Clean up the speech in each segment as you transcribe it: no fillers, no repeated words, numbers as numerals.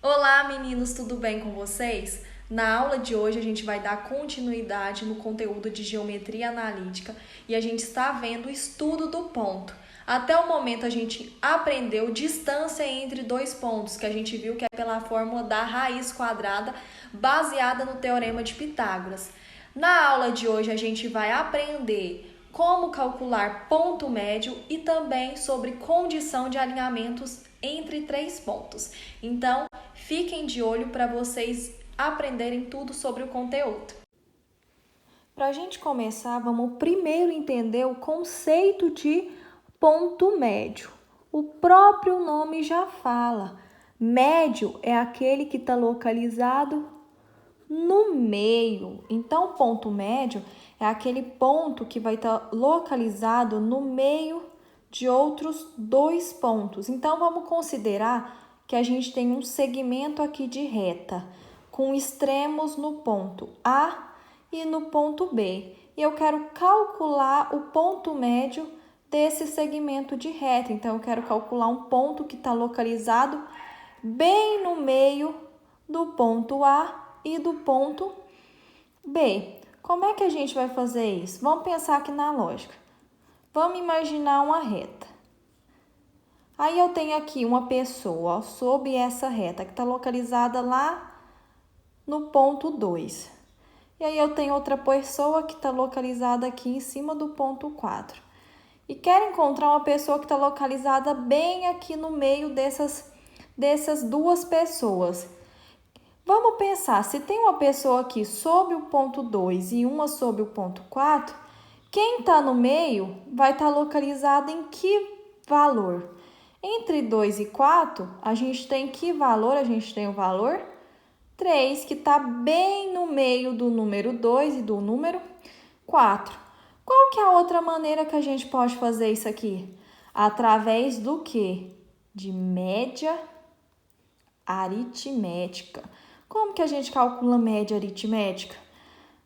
Olá, meninos, tudo bem com vocês? Na aula de hoje a gente vai dar continuidade no conteúdo de geometria analítica e a gente está vendo o estudo do ponto. Até o momento a gente aprendeu distância entre dois pontos, que a gente viu que é pela fórmula da raiz quadrada baseada no teorema de Pitágoras. Na aula de hoje a gente vai aprender como calcular ponto médio e também sobre condição de alinhamentos entre três pontos. Então, fiquem de olho para vocês aprenderem tudo sobre o conteúdo. Para a gente começar, vamos primeiro entender o conceito de ponto médio. O próprio nome já fala. Médio é aquele que está localizado no meio. Então, ponto médio é aquele ponto que vai estar localizado no meio de outros dois pontos. Então, vamos considerar que a gente tem um segmento aqui de reta, com extremos no ponto A e no ponto B. E eu quero calcular o ponto médio desse segmento de reta. Então, eu quero calcular um ponto que está localizado bem no meio do ponto A e do ponto B. Como é que a gente vai fazer isso? Vamos pensar aqui na lógica. Vamos imaginar uma reta. Aí eu tenho aqui uma pessoa sob essa reta que está localizada lá no ponto 2. E aí eu tenho outra pessoa que está localizada aqui em cima do ponto 4. E quero encontrar uma pessoa que está localizada bem aqui no meio dessas duas pessoas. Vamos pensar, se tem uma pessoa aqui sob o ponto 2 e uma sob o ponto 4, quem está no meio vai estar localizado em que valor? Entre 2 e 4, a gente tem que valor? A gente tem o valor 3, que está bem no meio do número 2 e do número 4. Qual que é a outra maneira que a gente pode fazer isso aqui? Através do quê? De média aritmética. Como que a gente calcula média aritmética?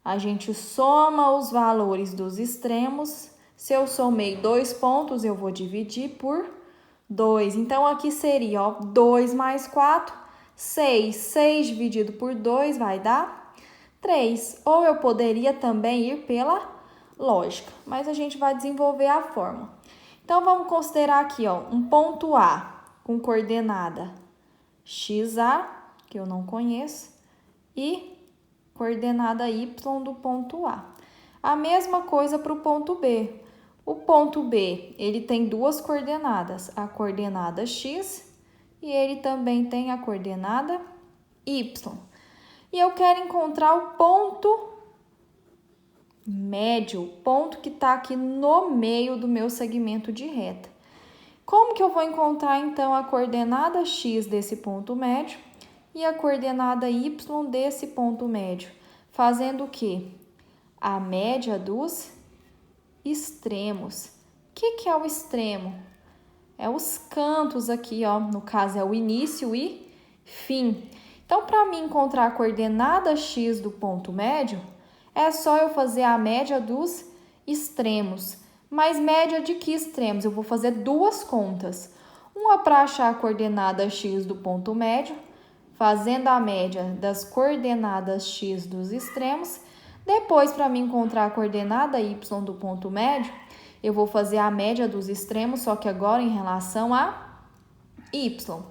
A gente soma os valores dos extremos. Se eu somei 2 pontos, eu vou dividir por 2. Então, aqui seria 2 mais 4, 6. 6 dividido por 2 vai dar 3. Ou eu poderia também ir pela lógica, mas a gente vai desenvolver a fórmula. Então, vamos considerar aqui um ponto A com coordenada XA, que eu não conheço, e coordenada Y do ponto A. A mesma coisa para o ponto B. O ponto B, ele tem duas coordenadas, a coordenada X e ele também tem a coordenada Y. E eu quero encontrar o ponto médio, o ponto que está aqui no meio do meu segmento de reta. Como que eu vou encontrar, então, a coordenada X desse ponto médio e a coordenada Y desse ponto médio? Fazendo o quê? A média dos extremos. O que é o extremo? É os cantos aqui, no caso é o início e fim. Então, para mim encontrar a coordenada X do ponto médio, é só eu fazer a média dos extremos. Mas média de que extremos? Eu vou fazer duas contas. Uma para achar a coordenada X do ponto médio, fazendo a média das coordenadas X dos extremos. Depois, para mim encontrar a coordenada Y do ponto médio, eu vou fazer a média dos extremos, só que agora em relação a Y.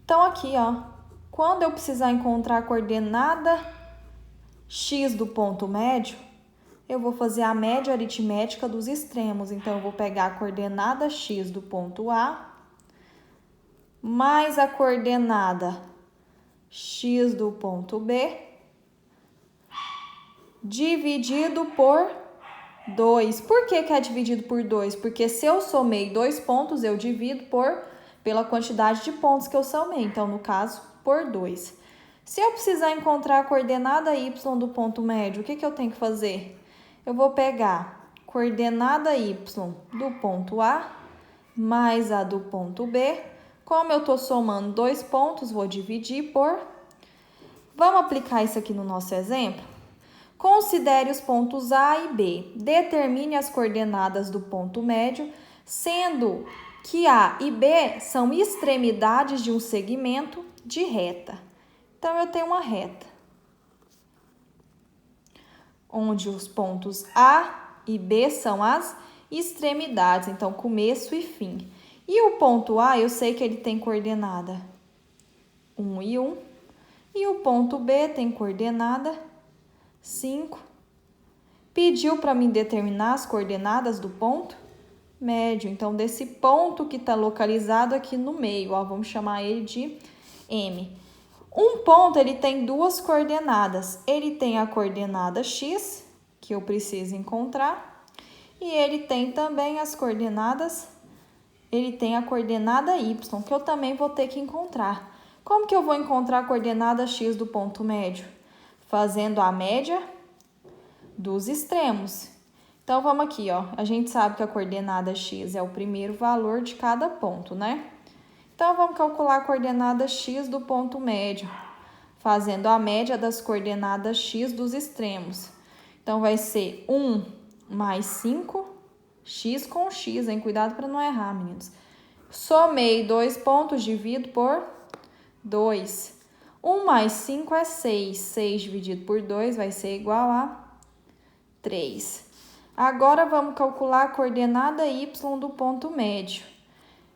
Então, aqui, quando eu precisar encontrar a coordenada X do ponto médio, eu vou fazer a média aritmética dos extremos. Então, eu vou pegar a coordenada X do ponto A mais a coordenada X do ponto B dividido por 2. Por que é dividido por 2? Porque se eu somei 2 pontos, eu divido pela quantidade de pontos que eu somei. Então, no caso, por 2. Se eu precisar encontrar a coordenada Y do ponto médio, o que eu tenho que fazer? Eu vou pegar coordenada Y do ponto A mais a do ponto B. Como eu estou somando 2 pontos, vou dividir por... Vamos aplicar isso aqui no nosso exemplo? Considere os pontos A e B. Determine as coordenadas do ponto médio, sendo que A e B são extremidades de um segmento de reta. Então, eu tenho uma reta, onde os pontos A e B são as extremidades, então, começo e fim. E o ponto A, eu sei que ele tem coordenada 1 e 1, e o ponto B tem coordenada 5. Pediu para mim determinar as coordenadas do ponto médio, então, desse ponto que está localizado aqui no meio, ó, vamos chamar ele de M. Um ponto, ele tem duas coordenadas. Ele tem a coordenada X, que eu preciso encontrar, e ele tem também as coordenadas, ele tem a coordenada Y, que eu também vou ter que encontrar. Como que eu vou encontrar a coordenada X do ponto médio? Fazendo a média dos extremos. Então, vamos aqui, ó. A gente sabe que a coordenada X é o primeiro valor de cada ponto, né? Então, vamos calcular a coordenada X do ponto médio, fazendo a média das coordenadas X dos extremos. Então, vai ser 1 mais 5, X com X, hein? Cuidado para não errar, meninos. Somei 2 pontos, divido por 2. 1 mais 5 é 6. 6 dividido por 2 vai ser igual a 3. Agora, vamos calcular a coordenada Y do ponto médio.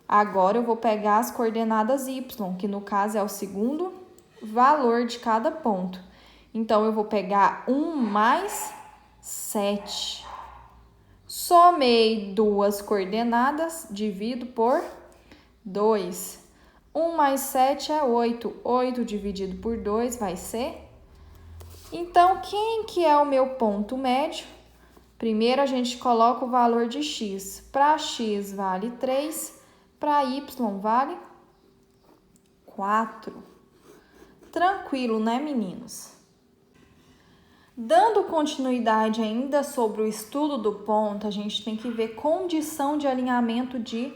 Agora, eu vou pegar as coordenadas Y, que no caso é o segundo valor de cada ponto. Então, eu vou pegar 1 mais 7. Somei duas coordenadas, divido por 2. 1 mais 7 é 8. 8 dividido por 2 vai ser... Então, quem que é o meu ponto médio? Primeiro, a gente coloca o valor de X. Para X vale 3, para Y vale 4. Tranquilo, né, meninos? Dando continuidade ainda sobre o estudo do ponto, a gente tem que ver condição de alinhamento de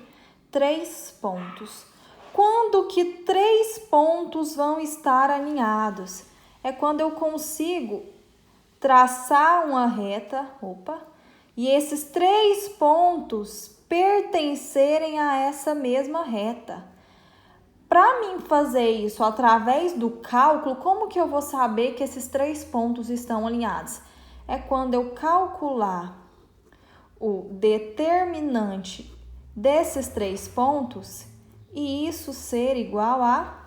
3 pontos. Quando que 3 pontos vão estar alinhados? É quando eu consigo traçar uma reta, e esses 3 pontos pertencerem a essa mesma reta. Para mim fazer isso através do cálculo, como que eu vou saber que esses 3 pontos estão alinhados? É quando eu calcular o determinante desses 3 pontos e isso ser igual a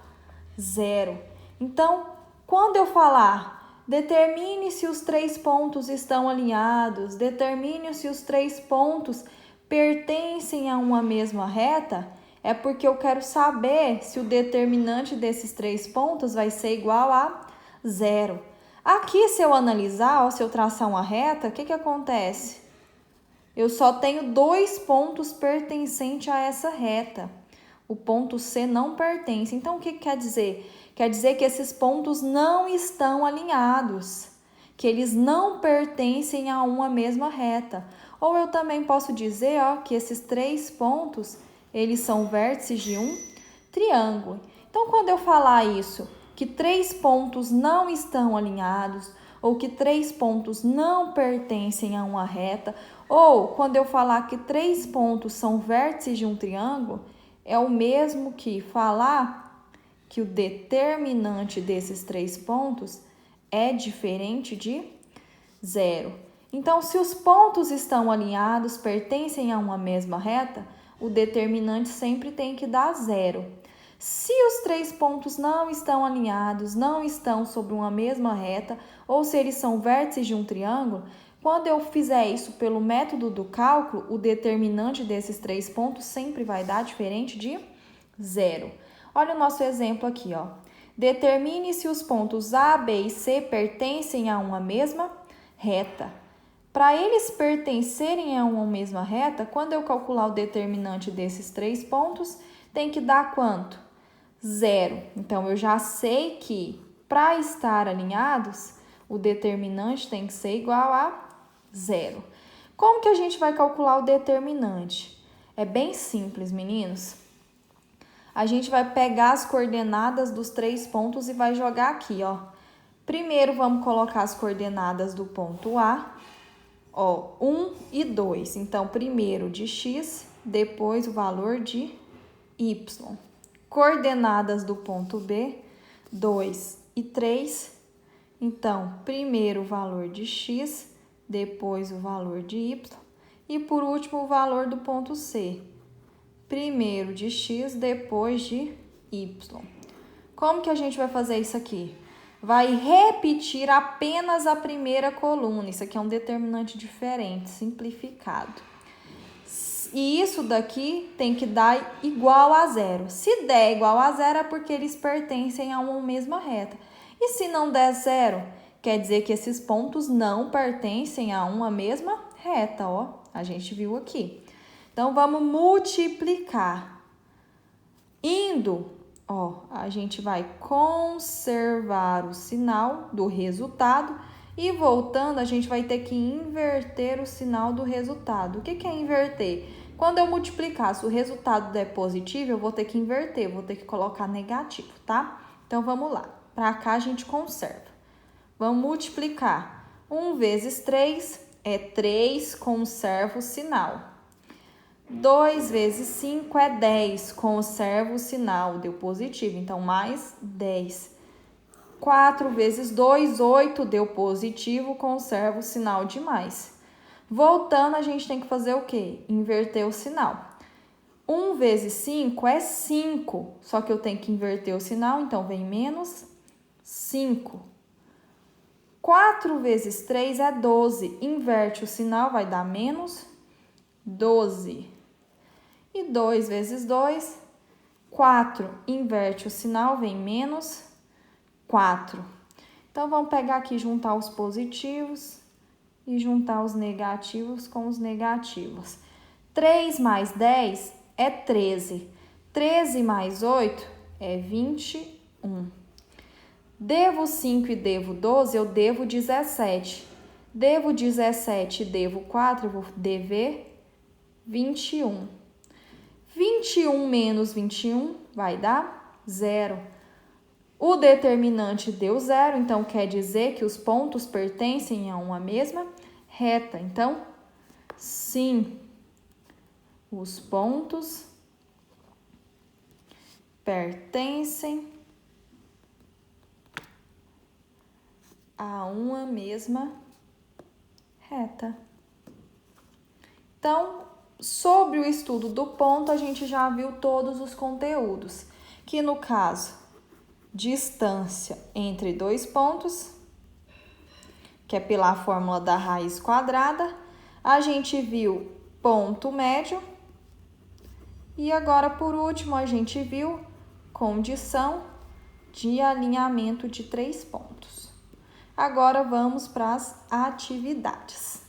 0. Então, quando eu falar determine se os 3 pontos estão alinhados, determine se os 3 pontos pertencem a uma mesma reta, é porque eu quero saber se o determinante desses 3 pontos vai ser igual a 0. Aqui, se eu analisar, se eu traçar uma reta, o que acontece? Eu só tenho 2 pontos pertencentes a essa reta. O ponto C não pertence. Então, o que quer dizer? Quer dizer que esses pontos não estão alinhados, que eles não pertencem a uma mesma reta. Ou eu também posso dizer, que esses 3 pontos, eles são vértices de um triângulo. Então, quando eu falar isso, que 3 pontos não estão alinhados, ou que 3 pontos não pertencem a uma reta, ou quando eu falar que 3 pontos são vértices de um triângulo, é o mesmo que falar que o determinante desses 3 pontos é diferente de 0. Então, se os pontos estão alinhados, pertencem a uma mesma reta, o determinante sempre tem que dar 0. Se os 3 pontos não estão alinhados, não estão sobre uma mesma reta, ou se eles são vértices de um triângulo, quando eu fizer isso pelo método do cálculo, o determinante desses 3 pontos sempre vai dar diferente de 0. Olha o nosso exemplo aqui, Determine se os pontos A, B e C pertencem a uma mesma reta. Para eles pertencerem a uma mesma reta, quando eu calcular o determinante desses 3 pontos, tem que dar quanto? 0. Então, eu já sei que para estar alinhados, o determinante tem que ser igual a 0. Como que a gente vai calcular o determinante? É bem simples, meninos. A gente vai pegar as coordenadas dos 3 pontos e vai jogar aqui, Primeiro, vamos colocar as coordenadas do ponto A, 1 e 2. Então, primeiro de X, depois o valor de Y. Coordenadas do ponto B, 2 e 3. Então, primeiro o valor de x, depois o valor de y e por último o valor do ponto C. Primeiro de x, depois de y. Como que a gente vai fazer isso aqui? Vai repetir apenas a primeira coluna. Isso aqui é um determinante diferente, simplificado. E isso daqui tem que dar igual a zero. Se der igual a zero é porque eles pertencem a uma mesma reta. E se não der zero, quer dizer que esses pontos não pertencem a uma mesma reta, ó. A gente viu aqui. Então, vamos multiplicar. Indo, ó, a gente vai conservar o sinal do resultado e voltando, a gente vai ter que inverter o sinal do resultado. O que é inverter? Quando eu multiplicar, se o resultado der positivo, eu vou ter que inverter, vou ter que colocar negativo, tá? Então, vamos lá. Para cá, a gente conserva. Vamos multiplicar. 1 vezes 3 é 3, conserva o sinal. 2 vezes 5 é 10, conserva o sinal, deu positivo, então mais 10. 4 vezes 2, 8, deu positivo, conserva o sinal de mais. Voltando, a gente tem que fazer o quê? Inverter o sinal. 1 vezes 5 é 5, só que eu tenho que inverter o sinal, então vem menos 5. 4 vezes 3 é 12, inverte o sinal, vai dar menos 12. E 2 vezes 2, 4, inverte o sinal, vem menos 4. Então, vamos pegar aqui, juntar os positivos e juntar os negativos com os negativos. 3 mais 10 é 13. 13 mais 8 é 21. Devo 5 e devo 12, eu devo 17. Devo 17 e devo 4, eu vou dever 21. 21 menos 21 vai dar 0. O determinante deu 0, então quer dizer que os pontos pertencem a uma mesma reta. Então, sim, os pontos pertencem a uma mesma reta. Então, sobre o estudo do ponto, a gente já viu todos os conteúdos, que no caso, distância entre dois pontos, que é pela fórmula da raiz quadrada, a gente viu ponto médio, e agora, por último, a gente viu condição de alinhamento de 3 pontos. Agora, vamos para as atividades.